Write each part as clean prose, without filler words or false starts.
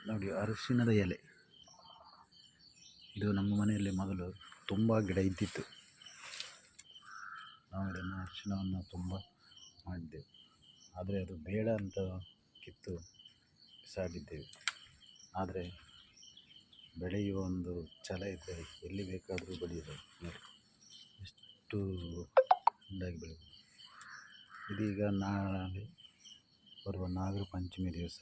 ನೋಡಿ, ಅರಿಶಿಣದ ಎಲೆ. ಇದು ನಮ್ಮ ಮನೆಯಲ್ಲಿ ಮೊದಲು ತುಂಬ ಗಿಡ ಇದ್ದಿತ್ತು. ನಾವು ಇದನ್ನು ಅರಿಶಿಣವನ್ನು ತುಂಬ ಮಾಡಿದ್ದೆವು. ಆದರೆ ಅದು ಬೇಡ ಅಂತ ಕಿತ್ತು ಬಿಸಾಡಿದ್ದೇವೆ. ಆದರೆ ಬೆಳೆಯುವ ಒಂದು ಛಲ ಇದ್ದರೆ ಎಲ್ಲಿ ಬೇಕಾದರೂ ಬೆಳೆಯಬಹುದು. ನೋಡಿ ಎಷ್ಟು ಉಂಡಾಗಿ ಬೆಳೆಯುವುದು. ಇದೀಗ ನಾಳೆ ಬರುವ ನಾಗರ ಪಂಚಮಿ ದಿವಸ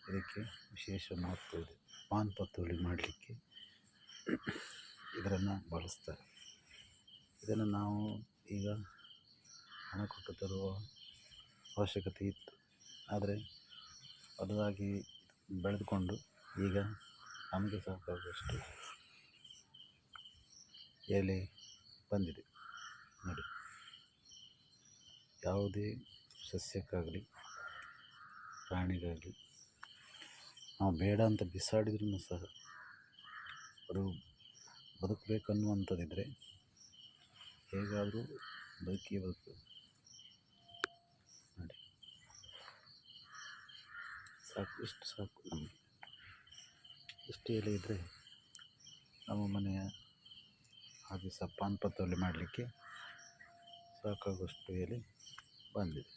ಇದಕ್ಕೆ ವಿಶೇಷ ಮಹತ್ವ ಇದೆ. ಪಾನ್ ಪತೋಲಿ ಮಾಡಲಿಕ್ಕೆ ಇದನ್ನು ಬಳಸ್ತಾರೆ. ಇದನ್ನು ನಾವು ಈಗ ಹಣ ಕೊಟ್ಟು ತರುವ ಅವಶ್ಯಕತೆ ಇತ್ತು. ಆದರೆ ಅದಾಗಿ ಬೆಳೆದುಕೊಂಡು ಈಗ ನಮಗೆ ಸಾಕಾಗುವಷ್ಟು ಎಲೆ ಬಂದಿದೆ. ನೋಡಿ, ಯಾವುದೇ ಸಸ್ಯಕ್ಕಾಗಲಿ ಪ್ರಾಣಿಗಾಗಲಿ ನಾವು ಬೇಡ ಅಂತ ಬಿಸಾಡಿದ್ರೂ ಸಹ ಅದು ಬದುಕಬೇಕನ್ನುವಂಥದ್ದಿದ್ದರೆ ಹೇಗಾದರೂ ಬದುಕೇ ಬದುಕು. ನೋಡಿ, ಸಾಕು, ಇಷ್ಟು ಸಾಕು ನಮಗೆ. ಇಷ್ಟು ಎಲೆ ಇದ್ದರೆ ನಮ್ಮ ಮನೆಯ ಹಾಗೆ ಸಹ ಪಾನ್ ಪತೋಲಿ ಮಾಡಲಿಕ್ಕೆ ಸಾಕಾಗುವಷ್ಟು ಎಲೆ ಬಂದಿದೆ.